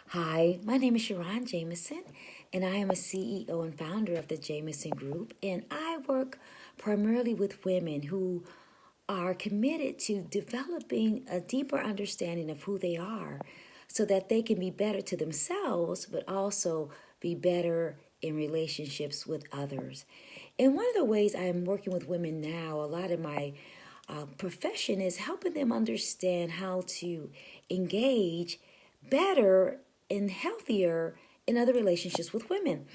Hi, my name is SharRon Jamison, and I am a CEO and founder of the Jamison Group. And I work primarily with women who are committed to developing a deeper understanding of who they are so that they can be better to themselves, but also be better in relationships with others. And one of the ways I am working with women now, a lot of my profession is helping them understand how to engage better and healthier in other relationships with women.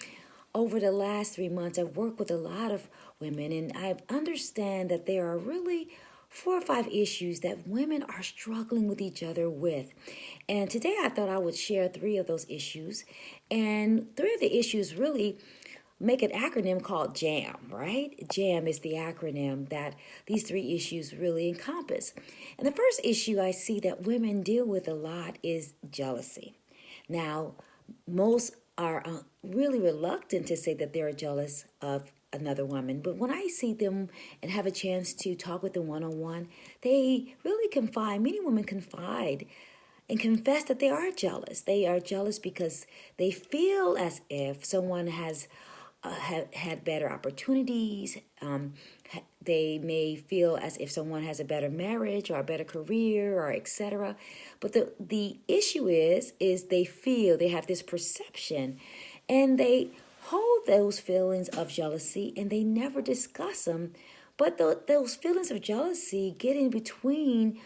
Over the last 3 months, I've worked with a lot of women, and I understand that there are really 4 or 5 issues that women are struggling with each other with. And today I thought I would share 3 of those issues. And 3 of the issues really make an acronym called JAM, right? JAM is the acronym that these 3 issues really encompass. And the first issue I see that women deal with a lot is jealousy. Now, most are really reluctant to say that they're jealous of another woman, but when I see them and have a chance to talk with them one on one, they really confide. Many women confide and confess that they are jealous. They are jealous because they feel as if someone has had better opportunities. They may feel as if someone has a better marriage or a better career or etc. But the issue is they feel they have this perception, and they hold those feelings of jealousy and they never discuss them. But those feelings of jealousy get in between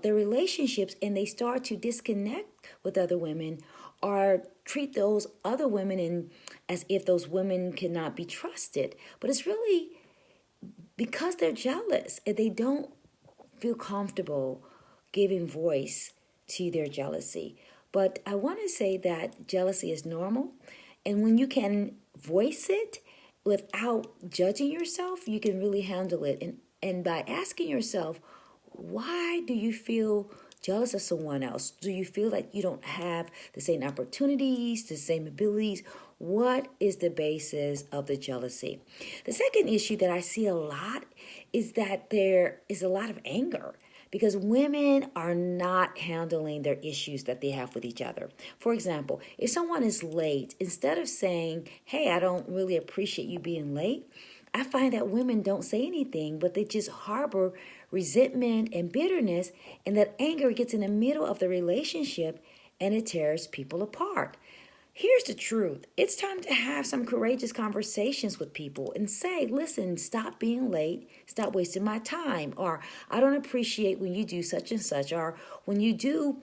their relationships, and they start to disconnect with other women or treat those other women as if those women cannot be trusted. But it's really because they're jealous and they don't feel comfortable giving voice to their jealousy. But I want to say that jealousy is normal, and when you can voice it without judging yourself, you can really handle it. And by asking yourself, why do you feel jealous of someone else? Do you feel like you don't have the same opportunities, the same abilities? What is the basis of the jealousy? The second issue that I see a lot is that there is a lot of anger because women are not handling their issues that they have with each other. For example, if someone is late, instead of saying, hey, I don't really appreciate you being late, I find that women don't say anything, but they just harbor resentment and bitterness, and that anger gets in the middle of the relationship and it tears people apart. Here's the truth. It's time to have some courageous conversations with people and say, listen, stop being late, stop wasting my time, or I don't appreciate when you do such and such, or when you do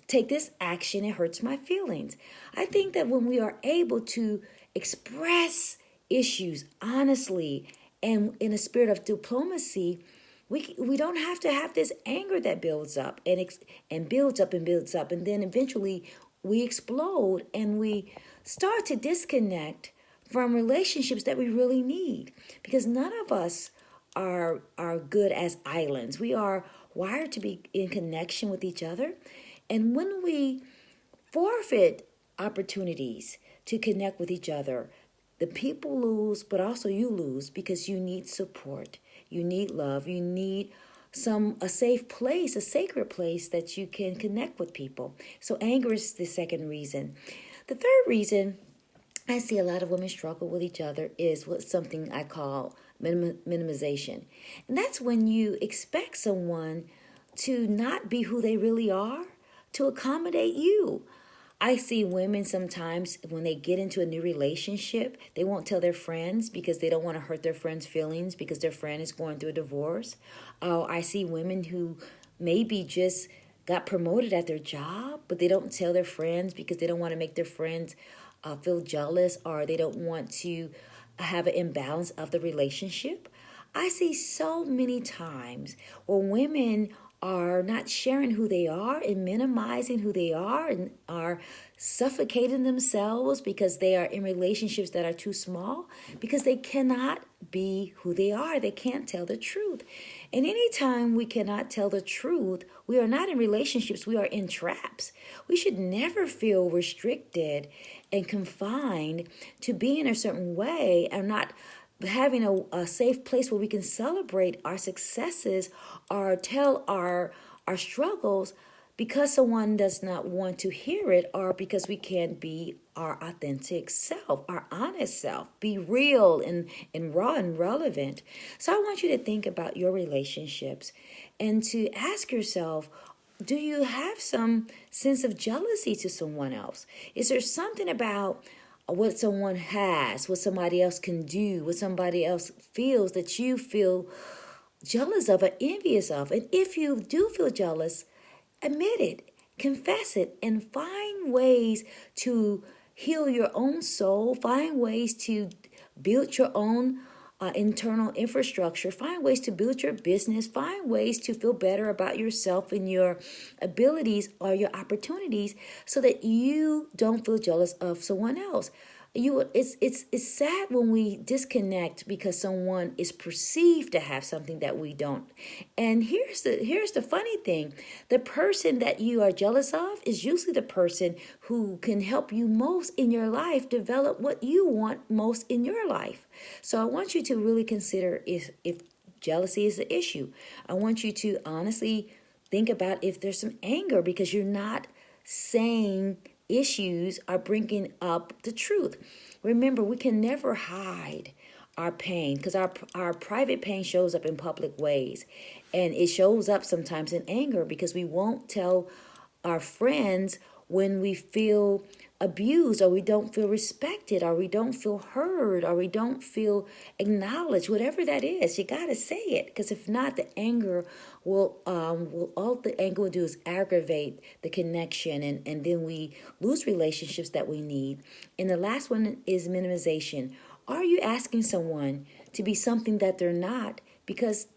take this action, it hurts my feelings. I think that when we are able to express issues honestly and in a spirit of diplomacy, we don't have to have this anger that builds up and builds up and builds up, and then eventually we explode and we start to disconnect from relationships that we really need, because none of us are good as islands. We are wired to be in connection with each other, and when we forfeit opportunities to connect with each other, the people lose, but also you lose, because you need support, you need love, you need a safe place, a sacred place that you can connect with people. So anger is the second reason. The third reason I see a lot of women struggle with each other is what something I call minimization. And that's when you expect someone to not be who they really are, to accommodate you. I see women sometimes when they get into a new relationship, they won't tell their friends because they don't want to hurt their friends' feelings because their friend is going through a divorce. I see women who maybe just got promoted at their job, but they don't tell their friends because they don't want to make their friends feel jealous, or they don't want to have an imbalance of the relationship. I see so many times where women are not sharing who they are and minimizing who they are, and are suffocating themselves because they are in relationships that are too small, because they cannot be who they are. They can't tell the truth. And anytime we cannot tell the truth, we are not in relationships, we are in traps. We should never feel restricted and confined to be in a certain way, and not having a safe place where we can celebrate our successes or tell our struggles, because someone does not want to hear it, or because we can't be our authentic self, our honest self, be real and raw and relevant. So I want you to think about your relationships and to ask yourself, do you have some sense of jealousy to someone else? Is there something about what someone has, what somebody else can do, what somebody else feels that you feel jealous of or envious of? And if you do feel jealous, admit it, confess it, and find ways to heal your own soul, find ways to build your own internal infrastructure, find ways to build your business, find ways to feel better about yourself and your abilities or your opportunities so that you don't feel jealous of someone else. It's sad when we disconnect because someone is perceived to have something that we don't. And here's the funny thing. The person that you are jealous of is usually the person who can help you most in your life develop what you want most in your life. So I want you to really consider if jealousy is the issue. I want you to honestly think about if there's some anger because you're not saying issues are bringing up the truth. Remember, we can never hide our pain because our private pain shows up in public ways. And it shows up sometimes in anger because we won't tell our friends when we feel abused or we don't feel respected or we don't feel heard or we don't feel acknowledged. Whatever that is, you got to say it, because if not, the anger will all the anger will do is aggravate the connection, and then we lose relationships that we need. And the last one is minimization. Are you asking someone to be something that they're not because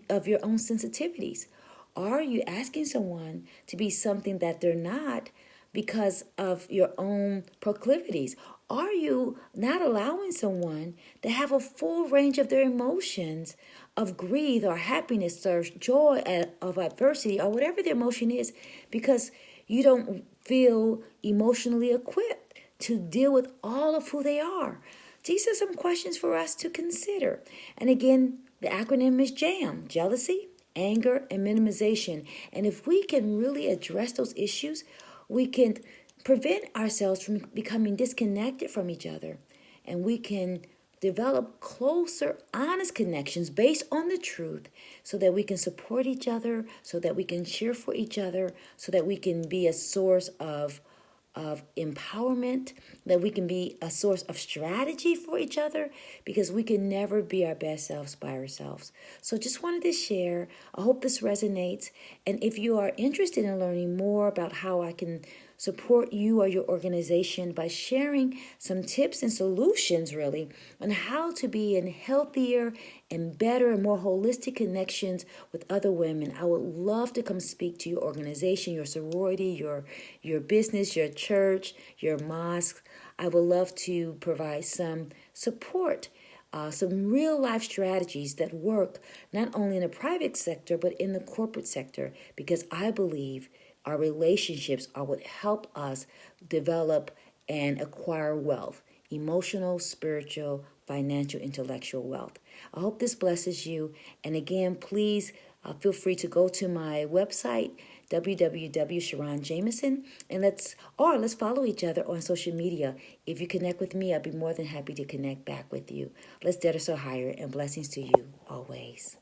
of your own sensitivities? Are you asking someone to be something that they're not because of your own proclivities? Are you not allowing someone to have a full range of their emotions of grief or happiness or joy of adversity or whatever the emotion is because you don't feel emotionally equipped to deal with all of who they are? These are some questions for us to consider. And again, the acronym is JAM: jealousy, anger, and minimization. And if we can really address those issues, we can prevent ourselves from becoming disconnected from each other. And we can develop closer, honest connections based on the truth so that we can support each other, so that we can cheer for each other, so that we can be a source of empowerment, that we can be a source of strategy for each other, because we can never be our best selves by ourselves. So just wanted to share. I hope this resonates. And if you are interested in learning more about how I can support you or your organization by sharing some tips and solutions really on how to be in healthier and better and more holistic connections with other women, I would love to come speak to your organization, your sorority, your business, your church, your mosque. I would love to provide some support, some real life strategies that work not only in the private sector but in the corporate sector, because I believe our relationships are what help us develop and acquire wealth: emotional, spiritual, financial, intellectual wealth. I hope this blesses you. And again, please feel free to go to my website, www.SharRon Jamison, and let's follow each other on social media. If you connect with me, I'll be more than happy to connect back with you. Let's dare to soar higher, and blessings to you always.